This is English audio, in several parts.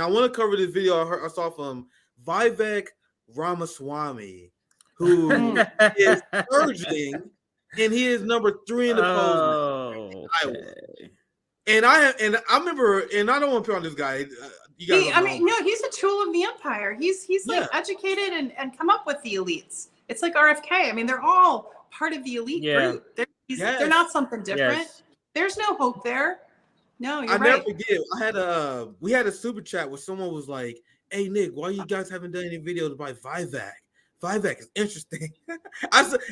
I want to cover this video I saw from Vivek Ramaswamy, who is surging, and he is number 3 in the polls in Iowa. And I remember, and I don't want to put on this guy. He's a tool of the empire. He's like educated and come up with the elites. It's like RFK. I mean, they're all part of the elite group. They're not something different. Yes. There's no hope there. No, you're right. I never forget. We had a super chat where someone was like, "Hey Nick, why you guys haven't done any videos about Vivek? Vivek is interesting."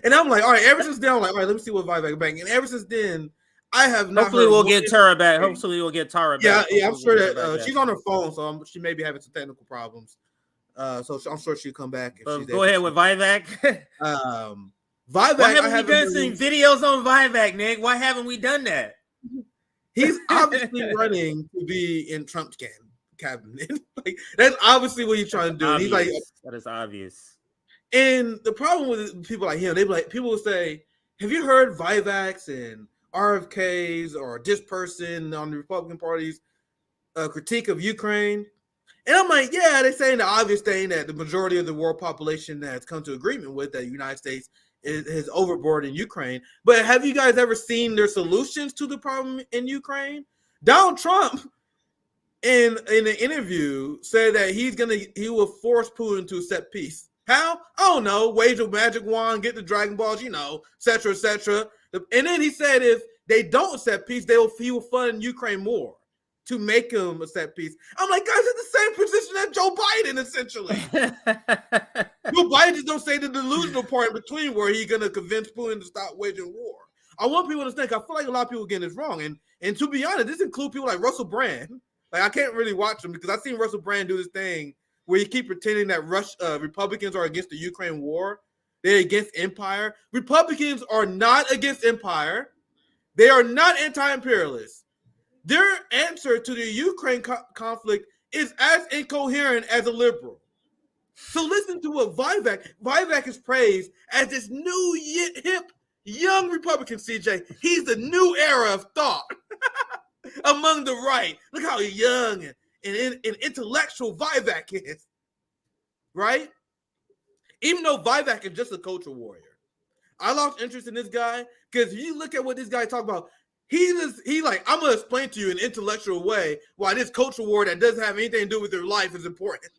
And I'm like, all right. Ever since then, I'm like, all right, let me see what Vivek is back. And ever since then, I have not. Hopefully, we'll get Tara back. Hopefully, we'll get Tara back. Yeah, I'm sure that she's on her phone, so she may be having some technical problems. So I'm sure she'll come back. Go ahead with Vivek. Vivek. Why haven't we done some videos on Vivek, Nick? Why haven't we done that? He's obviously running to be in Trump's cabinet. Like, that's obviously what he's trying to do. Obvious. He's like, that is obvious. And the problem with people like him, people will say, "Have you heard Vivek's and RFK's or this person on the Republican Party's critique of Ukraine?" And I'm like, yeah, they're saying the obvious thing that the majority of the world population has come to agreement with, that the United States is overboard in Ukraine. But have you guys ever seen their solutions to the problem in Ukraine? Donald Trump, in an interview, said that he will force Putin to accept peace. How? I don't know. Wage a magic wand, get the Dragon Balls, et cetera, et cetera. And then he said if they don't accept peace, he will fund Ukraine more to make him accept peace. I'm like, guys, it's the same position as Joe Biden, essentially. Joe Biden just don't say the delusional part in between where he's going to convince Putin to stop waging war. I want people to think, I feel like a lot of people getting this wrong. And to be honest, this includes people like Russell Brand. Like, I can't really watch him because I've seen Russell Brand do this thing where he keep pretending that Republicans are against the Ukraine war. They're against empire. Republicans are not against empire. They are not anti-imperialists. Their answer to the Ukraine conflict is as incoherent as a liberal. So listen to what Vivek is praised as this new hip young Republican, CJ. He's the new era of thought among the right. Look how young and intellectual Vivek is, right? Even though Vivek is just a culture warrior. I lost interest in this guy because if you look at what this guy talk about, he like, I'm gonna explain to you in an intellectual way why this culture war that doesn't have anything to do with their life is important.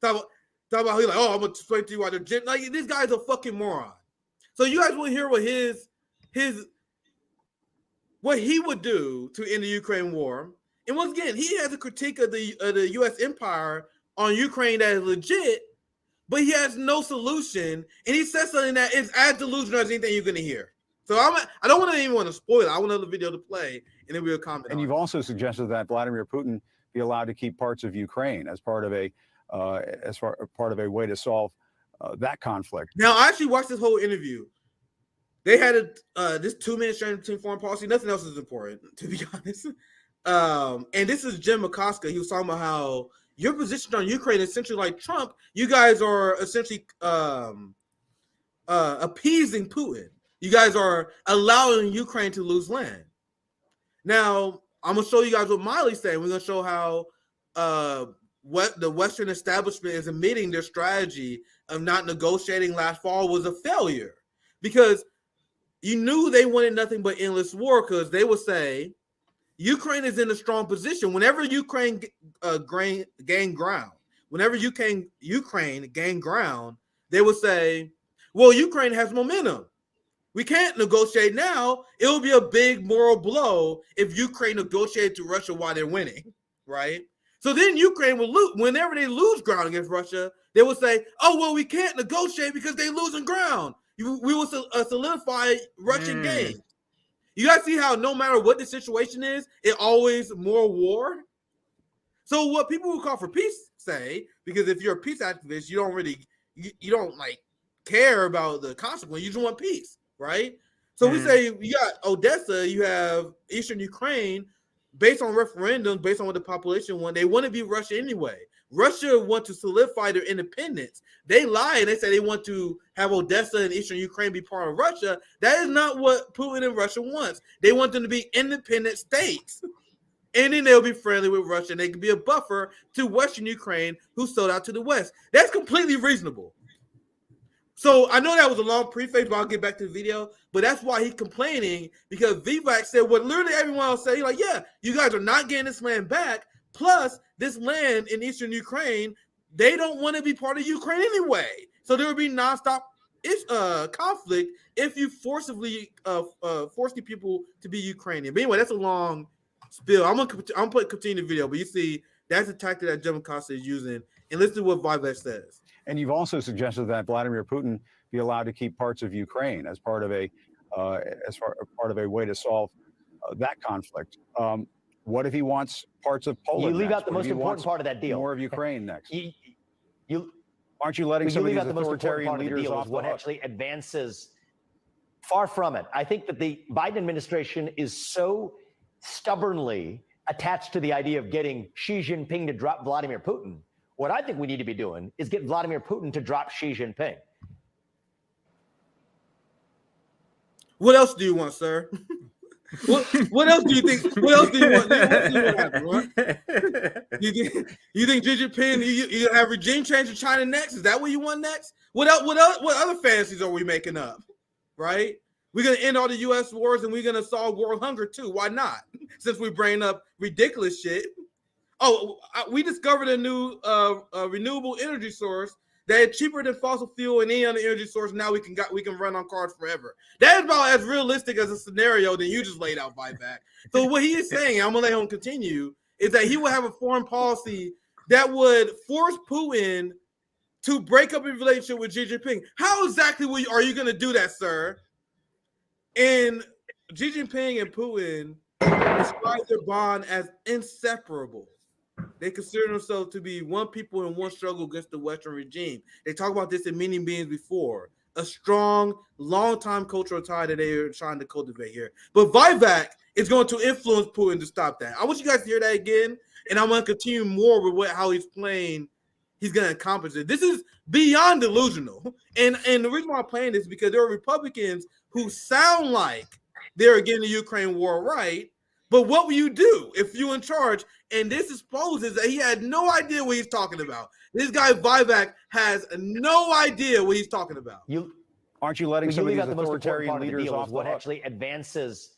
Talk about he's like, oh, I'm gonna explain to you why they're like, this guy's a fucking moron. So you guys want to hear what what he would do to end the Ukraine war? And once again, he has a critique of the U.S. empire on Ukraine that is legit, but he has no solution, and he says something that is as delusional as anything you're gonna hear. So I don't want to spoil it. I want another video to play, and then we'll comment. And you've also suggested that Vladimir Putin be allowed to keep parts of Ukraine as part of a way to solve that conflict. Now, I actually watched this whole interview. They had this 2-minute strategy between foreign policy. Nothing else is important, to be honest. And this is Jim McCosker. He was talking about how your position on Ukraine is essentially like Trump. You guys are essentially appeasing Putin. You guys are allowing Ukraine to lose land. Now, I'm going to show you guys what Miley's saying. We're going to show how what the Western establishment is admitting their strategy of not negotiating last fall was a failure. Because you knew they wanted nothing but endless war, because they would say Ukraine is in a strong position. Whenever Ukraine gain ground, they would say, well, Ukraine has momentum. We can't negotiate now. It will be a big moral blow if Ukraine negotiated to Russia while they're winning, right? So then Ukraine will lose. Whenever they lose ground against Russia, they will say, oh, well, we can't negotiate because they're losing ground. We will solidify Russian gains. You guys see how no matter what the situation is, it always more war? So what people who call for peace say, because if you're a peace activist, you don't like care about the consequence. You just want peace. Right? So we say you got Odessa, you have Eastern Ukraine, based on referendums, based on what the population want. They want to be Russia anyway. Russia want to solidify their independence. They lie and they say they want to have Odessa and Eastern Ukraine be part of Russia. That is not what Putin and Russia wants. They want them to be independent states. and then they'll be friendly with Russia, and they can be a buffer to Western Ukraine, who sold out to the West. That's completely reasonable. So I know that was a long preface, but I'll get back to the video. But that's why he's complaining, because Vivek said what literally everyone else said. He's like, yeah, you guys are not getting this land back. Plus, this land in eastern Ukraine, they don't want to be part of Ukraine anyway. So there will be nonstop conflict if you forcibly forcing people to be Ukrainian. But anyway, that's a long spill. I'm gonna continue the video, but you see that's the tactic that General Costa is using. And listen to what Vivek says. And you've also suggested that Vladimir Putin be allowed to keep parts of Ukraine as part of a way to solve that conflict. What if he wants parts of Poland? You leave out the most important part of that deal. More of Ukraine next. Aren't you letting some of these authoritarian leaders off the hook? What actually advances? Far from it. I think that the Biden administration is so stubbornly attached to the idea of getting Xi Jinping to drop Vladimir Putin. What I think we need to be doing is get Vladimir Putin to drop Xi Jinping. What else do you want, sir? What else do you think? What else do you want? What do you want to happen, you think Xi Jinping? You have regime change in China next? Is that what you want next? What else? What other fantasies are we making up? Right? We're gonna end all the U.S. wars and we're gonna solve world hunger too. Why not? Since we bring up ridiculous shit. Oh, we discovered a new renewable energy source that is cheaper than fossil fuel and any other energy source. Now we can run on cars forever. That is about as realistic as a scenario than you just laid out, Vivek. So what he is saying, I'm gonna let him continue, is that he will have a foreign policy that would force Putin to break up his relationship with Xi Jinping. How exactly are you gonna do that, sir? And Xi Jinping and Putin describe their bond as inseparable. They consider themselves to be one people in one struggle against the Western regime. They talk about this in many meetings before. A strong, long-time cultural tie that they are trying to cultivate here. But Vivek is going to influence Putin to stop that. I want you guys to hear that again, and I'm going to continue more with how he's playing. He's going to accomplish it. This is beyond delusional. And the reason why I'm playing this is because there are Republicans who sound like they're getting the Ukraine war right. But what will you do if you're in charge? And this exposes that he had no idea what he's talking about. This guy Vivek has no idea what he's talking about. Aren't you letting some of these authoritarian leaders off the hook? What actually advances?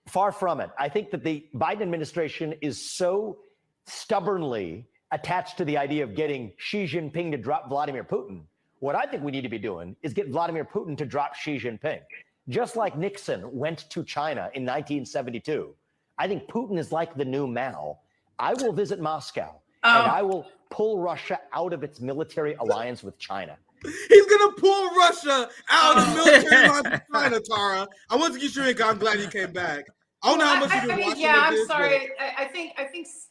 Far from it. I think that the Biden administration is so stubbornly attached to the idea of getting Xi Jinping to drop Vladimir Putin. What I think we need to be doing is get Vladimir Putin to drop Xi Jinping. Just like Nixon went to China in 1972. I think Putin is like the new Mao. I will visit Moscow and I will pull Russia out of its military alliance with China. He's going to pull Russia out of the military alliance with China, Tara. I want to get you in. I'm glad you came back. I don't know how much you've been watching. Yeah, I'm sorry. I think,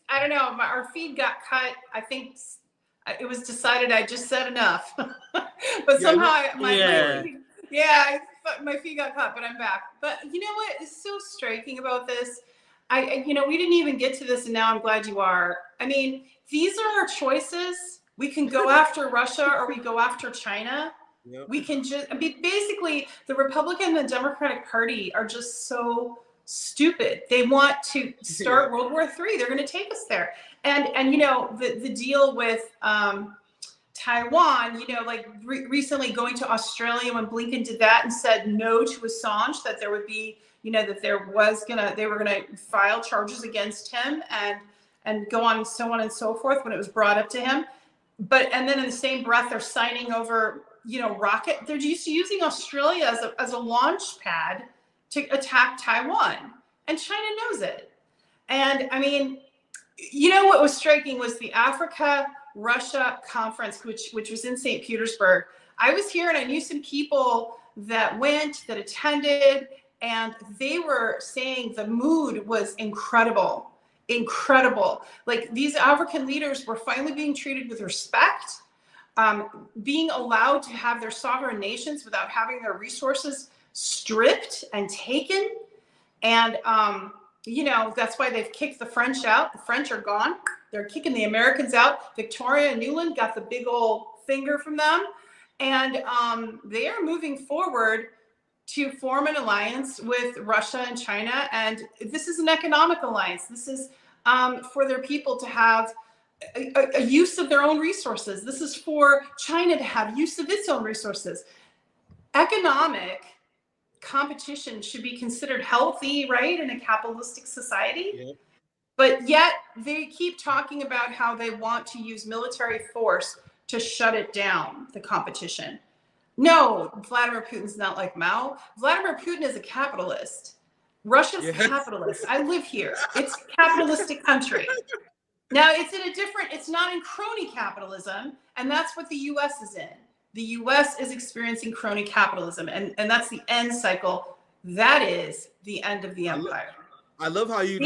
I don't know. Our feed got cut. I think it was decided I just said enough. But somehow my feed got cut, but I'm back. But you know what is so striking about this? We didn't even get to this, and now I'm glad you are. I mean, these are our choices. We can go after Russia or we go after China. Yep. We can basically, the Republican and the Democratic Party are just so stupid. They want to start World War III. They're going to take us there. And the deal with Taiwan, recently going to Australia when Blinken did that and said no to Assange, that there would be, that they were gonna file charges against him and go on and so on and so forth when it was brought up to him. And then in the same breath, they're signing over, rocket. They're just using Australia as a launch pad to attack Taiwan, and China knows it. And I mean, what was striking was the Africa-Russia conference, which was in St. Petersburg. I was here and I knew some people that attended, and they were saying the mood was incredible. Like, these African leaders were finally being treated with respect, being allowed to have their sovereign nations without having their resources stripped and taken. And, that's why they've kicked the French out. The French are gone. They're kicking the Americans out. Victoria Nuland got the big old finger from them. And they are moving forward to form an alliance with Russia and China. And this is an economic alliance. This is for their people to have a use of their own resources. This is for China to have use of its own resources. Economic competition should be considered healthy, right, in a capitalistic society. Yeah. But yet they keep talking about how they want to use military force to shut it down, the competition. No, Vladimir Putin's not like Mao. Vladimir Putin is a capitalist. Russia's capitalist. I live here. It's a capitalistic country. Now it's not in crony capitalism, and that's what the US is in. The US is experiencing crony capitalism, and that's the end cycle. That is the end of the empire. I love how you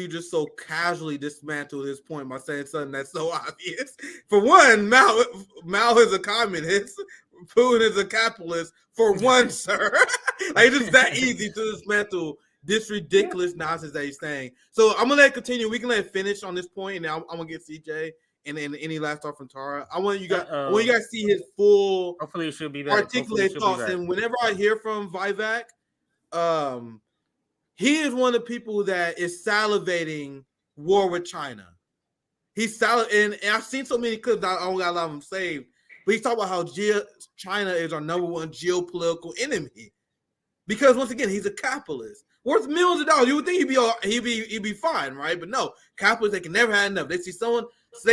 just so casually dismantled his point by saying something that's so obvious. For one, Mao is a communist. Putin is a capitalist. For one, sir. Like, it's that easy to dismantle this ridiculous nonsense that he's saying. So I'm gonna let it continue. We can let it finish on this point, and I'm gonna get CJ and then any last thought from Tara. I want you guys to see his full, hopefully it should be back. Articulate thoughts. And whenever I hear from Vivek, he is one of the people that is salivating war with China. He's and I've seen so many clips. I don't got a lot of them saved, but he's talking about how China is our number one geopolitical enemy because once again he's a capitalist worth millions of dollars. You would think he'd be fine, right? But no, capitalists, they can never have enough. They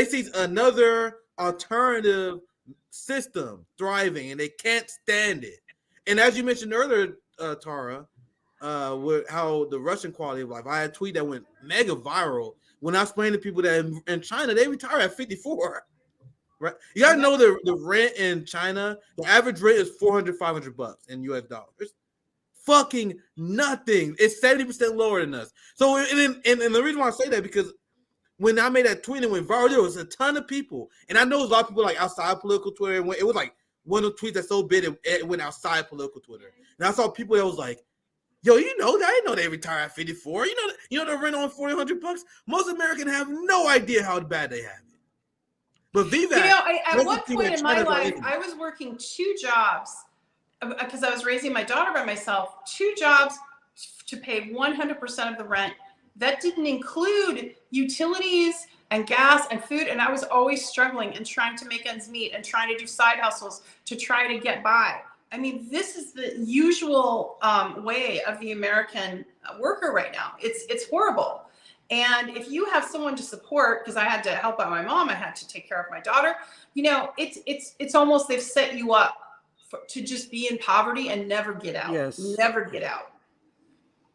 see another alternative system thriving, and they can't stand it. And as you mentioned earlier, Tara, with how the Russian quality of life, I had a tweet that went mega viral when I explained to people that in China they retire at 54. Right? You gotta know the rent in China. The average rent is $400-$500 in US dollars. Fucking nothing. It's 70% lower than us. So, and the reason why I say that because when I made that tweet and went viral, there was a ton of people, and I know a lot of people like outside political Twitter. And it was like one of the tweets that's so big it went outside political Twitter. And I saw people that was like, "Yo, you know that? I didn't know they retire at 54. You know the rent on $400. Most Americans have no idea how bad they have it." But Vivek, at one point in my life, I was working 2 jobs because I was raising my daughter by myself. 2 jobs to pay 100% of the rent. That didn't include utilities and gas and food. And I was always struggling and trying to make ends meet and trying to do side hustles to try to get by. I mean, this is the usual way of the American worker right now. It's horrible. And if you have someone to support, because I had to help out my mom, I had to take care of my daughter. It's almost they've set you up to just be in poverty and never get out. Yes. Never get out.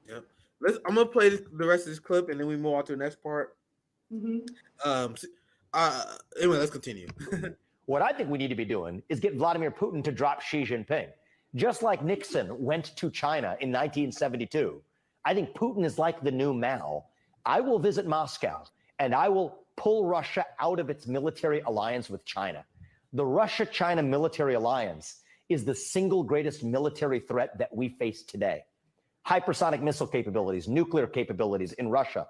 Yep. I'm gonna play the rest of this clip and then we move on to the next part. Mm-hmm. Anyway, let's continue. What I think we need to be doing is get Vladimir Putin to drop Xi Jinping. Just like Nixon went to China in 1972, I think Putin is like the new Mao. I will visit Moscow and I will pull Russia out of its military alliance with China. The Russia-China military alliance is the single greatest military threat that we face today. Hypersonic missile capabilities, nuclear capabilities in Russia.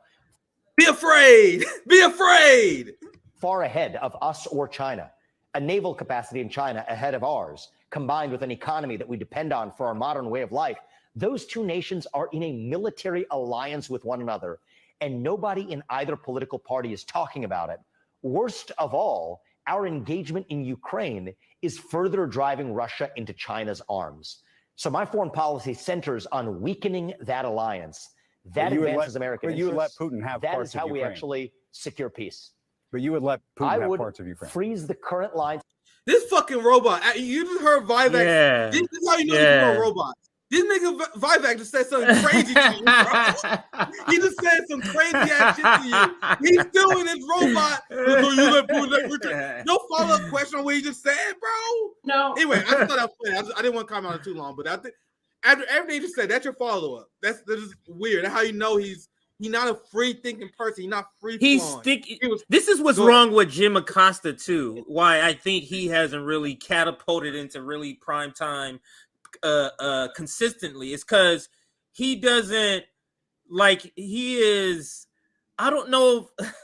Be afraid! Be afraid! Far ahead of us or China. A naval capacity in China ahead of ours, combined with an economy that we depend on for our modern way of life. Those 2 nations are in a military alliance with one another, and nobody in either political party is talking about it. Worst of all, our engagement in Ukraine is further driving Russia into China's arms. So my foreign policy centers on weakening that alliance. That advances American interests. You would let Putin have that parts is how of we Ukraine. Actually secure peace. But you would let Putin have parts of Ukraine. Freeze the current lines. This fucking robot. You just heard Vivek. Yeah. This is how you know you're a robot. This nigga Vivek just said something crazy to you, bro. He just said some crazy ass shit to you. He's still in his robot. No follow-up question on what he just said, bro. No. Anyway, I just thought I was playing. I didn't want to comment on it too long, but I think after everything he just said, that's your follow-up. That's just weird. That's how you know he's not a free-thinking person. He's not free. This is what's wrong with Jim Acosta too. Why I think he hasn't really catapulted into really prime time consistently. It's because he doesn't I don't know if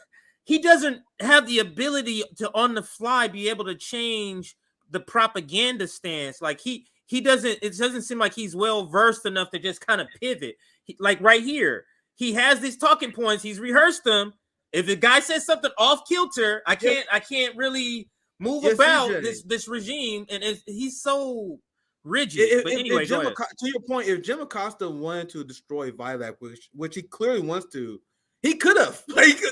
he doesn't have the ability to on the fly be able to change the propaganda stance. Like he it doesn't seem like he's well versed enough to just kind of pivot. Like right here, he has these talking points. He's rehearsed them. If the guy says something off kilter, I can't really move about this regime, and he's so rigid. But anyway, to your point, if Jim Acosta wanted to destroy Vivek, which he clearly wants to, he could have.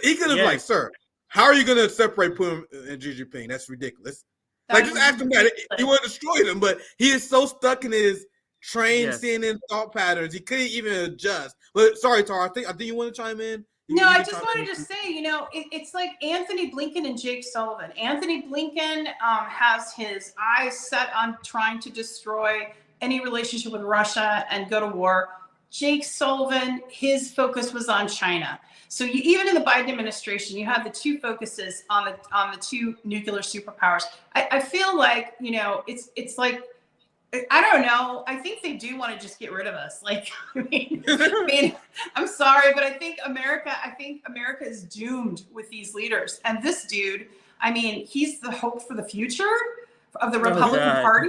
He could have like, sir, how are you going to separate Putin and Xi Jinping? That's ridiculous. Just ask him that. He want to destroy them, but he is so stuck in his trained CNN thought patterns, he couldn't even adjust. But sorry, Tara, I think you want to chime in. I just wanted to say, it's like Anthony Blinken and Jake Sullivan. Anthony Blinken has his eyes set on trying to destroy any relationship with Russia and go to war. Jake Sullivan, his focus was on China. So even in the Biden administration, you have the two focuses on the two nuclear superpowers. I feel like, it's like, I don't know. I think they do want to just get rid of us. Like, I mean, I'm sorry, but I think America is doomed with these leaders. And this dude, I mean, he's the hope for the future of the Republican Party.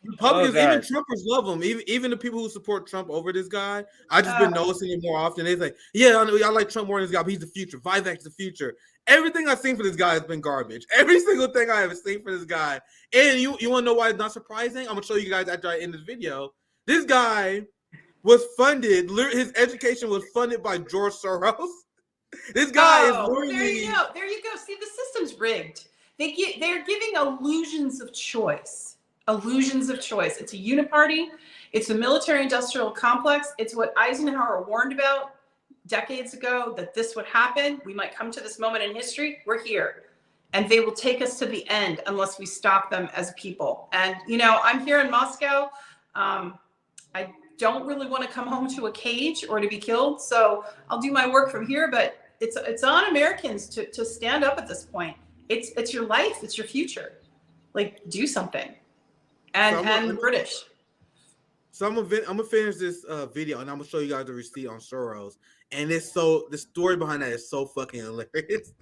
Republicans, even Trumpers love him. Even the people who support Trump over this guy, I just been noticing it more often. They're like, I like Trump more than this guy, but he's the future. Vivek's the future. Everything I've seen for this guy has been garbage. Every single thing I have seen for this guy. And you want to know why it's not surprising? I'm going to show you guys after I end this video. This guy was funded, his education was funded by George Soros. This guy is literally... There you go. See, the system's rigged. They're giving illusions of choice. Illusions of choice. It's a uniparty. It's a military-industrial complex. It's what Eisenhower warned about decades ago, that this would happen. We might come to this moment in history. We're here. And they will take us to the end unless we stop them as people. And, I'm here in Moscow. I don't really want to come home to a cage or to be killed. So I'll do my work from here. But it's on Americans to stand up at this point. It's your life. It's your future. Like, do something. And the British. So I'm gonna finish this video, and I'm gonna show you guys the receipt on Soros. And the story behind that is so fucking hilarious.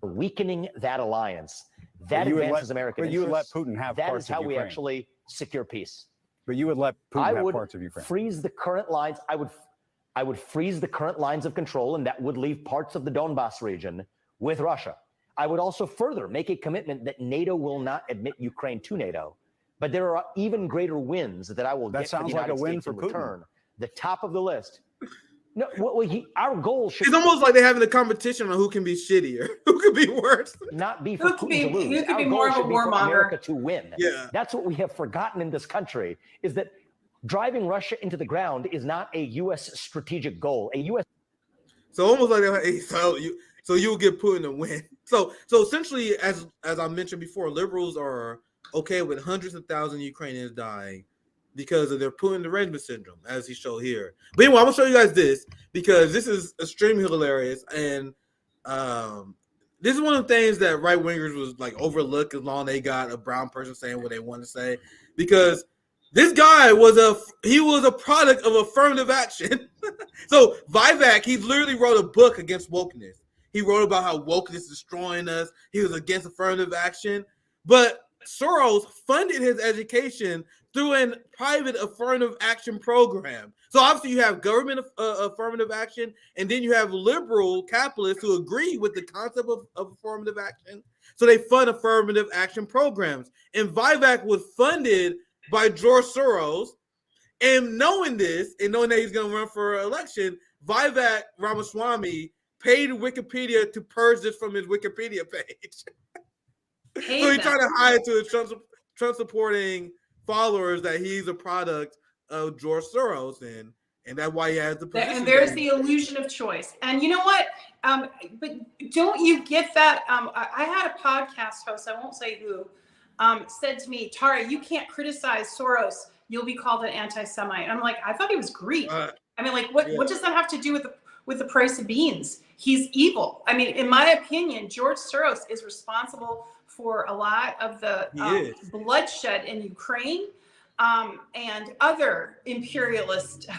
Weakening that alliance, that advances American interests. You would let Putin have that parts is how of we Ukraine. actually secure peace. But you would let Putin have parts of Ukraine. Freeze the current lines. I would freeze the current lines of control, and that would leave parts of the Donbas region with Russia. I would also further make a commitment that NATO will not admit Ukraine to NATO. But there are even greater wins that I will get for the United States in return. The top of the list. No, our goal should. It's almost like they're having a competition on who can be shittier, who can be worse. Not be for Putin to lose. Who could be more of a warmonger? America to win. Yeah, that's what we have forgotten in this country. Is that driving Russia into the ground is not a U.S. strategic goal. So almost like so you'll get Putin to win. So essentially, as I mentioned before, liberals are okay with hundreds of thousands of Ukrainians dying because of their Putin derangement syndrome, as he showed here. But anyway, I'm gonna show you guys this because this is extremely hilarious, and this is one of the things that right wingers was like overlooked as long as they got a brown person saying what they want to say, because this guy was a product of affirmative action. So Vivek, he literally wrote a book against wokeness. He wrote about how wokeness is destroying us. He was against affirmative action, but Soros funded his education through a private affirmative action program. So obviously you have government affirmative action, and then you have liberal capitalists who agree with the concept of affirmative action. So they fund affirmative action programs. And Vivek was funded by George Soros. And knowing this, and knowing that he's going to run for election, Vivek Ramaswamy paid Wikipedia to purge this from his Wikipedia page. So he's trying to hide to his Trump supporting followers that he's a product of George Soros, and that's why he has the position. And there's the illusion of choice. And you know what? But don't you get that? I had a podcast host, I won't say who, said to me, Tara, you can't criticize Soros. You'll be called an anti-Semite. And I'm like, I thought he was Greek. I mean, like, what does that have to do with the price of beans? He's evil. I mean, in my opinion, George Soros is responsible for a lot of the bloodshed in Ukraine and other imperialist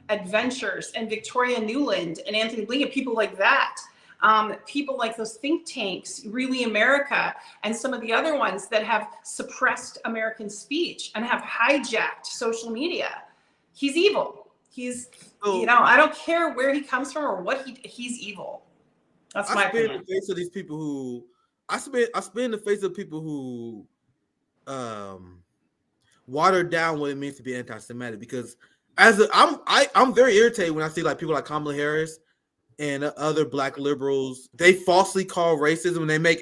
adventures, and Victoria Nuland and Anthony Blinken, people like that. people like those think tanks, Really America, and some of the other ones that have suppressed American speech and have hijacked social media. He's evil. He's, I don't care where he comes from or what he's evil. That's my opinion. I spit in the face of these people who, I spit in the face of people who watered down what it means to be anti-Semitic, because I'm very irritated when I see like people like Kamala Harris and other black liberals. They falsely call racism, and they make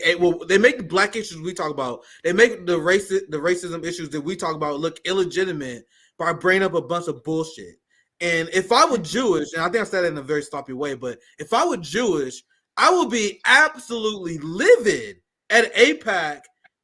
the black issues we talk about, they make the racism issues that we talk about look illegitimate by bringing up a bunch of bullshit. And if I were Jewish, and I think I said it in a very sloppy way, but if I were Jewish, I would be absolutely livid at AIPAC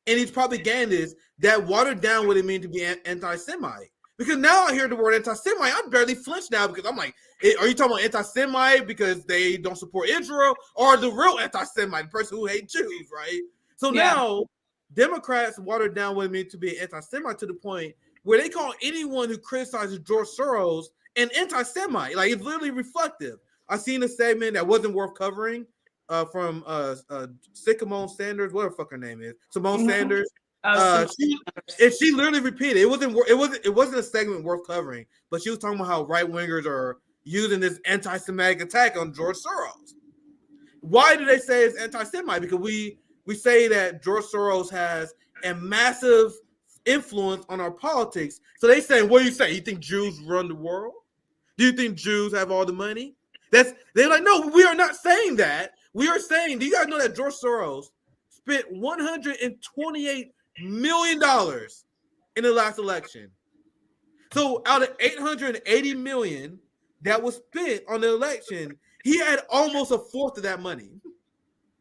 and these propagandists that watered down what it means to be anti-Semite. Because now I hear the word anti-Semite, I barely flinch now, because I'm like, are you talking about anti-Semite because they don't support Israel, or the real anti-Semite, the person who hates Jews, right? So now Democrats watered down what it means to be anti-Semite to the point where they call anyone who criticizes George Soros an anti-Semite. Like, it's literally reflective. I seen a statement that wasn't worth covering from Simone Sanders, whatever the fuck her name is, Simone Sanders. She literally repeated it wasn't a segment worth covering, but she was talking about how right wingers are using this anti-Semitic attack on George Soros. Why do they say it's anti-Semite? Because we say that George Soros has a massive influence on our politics. So they say, what do you say? You think Jews run the world? Do you think Jews have all the money? They're like, no, we are not saying that. We are saying, do you guys know that George Soros spent $128 million in the last election? So out of $880 million that was spent on the election, he had almost a fourth of that money.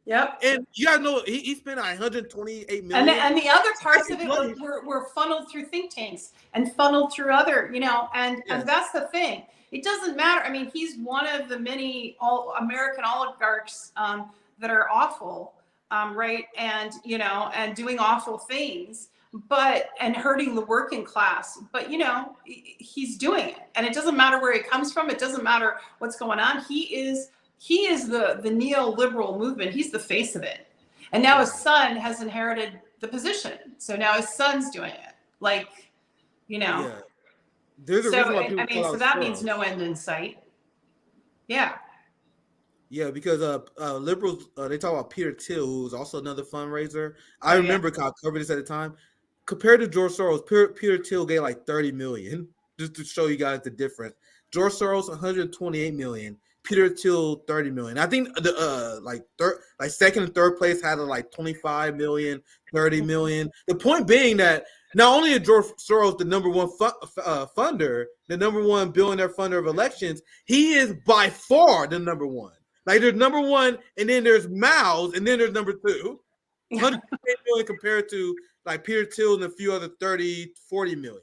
Yep. And you guys know he spent $128 million. And the other parts of it were funneled through think tanks and funneled through other, and that's the thing. It doesn't matter. I mean, he's one of the many American oligarchs that are awful, right? And, and doing awful things, and hurting the working class. But, he's doing it. And it doesn't matter where he comes from. It doesn't matter what's going on. He is the neoliberal movement. He's the face of it. And now his son has inherited the position. So now his son's doing it. Like, Yeah. There's a reason why people so that means no end in sight. Yeah. Yeah, because liberals, they talk about Peter Thiel, who was also another fundraiser. I remember I covered this at the time. Compared to George Soros, Peter Thiel gave like $30 million, just to show you guys the difference. George Soros, $128 million. Peter Thiel, $30 million. I think the second and third place had like $25 million, $30 million. The point being that not only is George Soros the number one funder, the number one billionaire funder of elections, he is by far the number one. Like, there's number one, and then there's Mao's, and then there's number two. $128 million compared to like Peter Thiel and a few other 30, 40 million.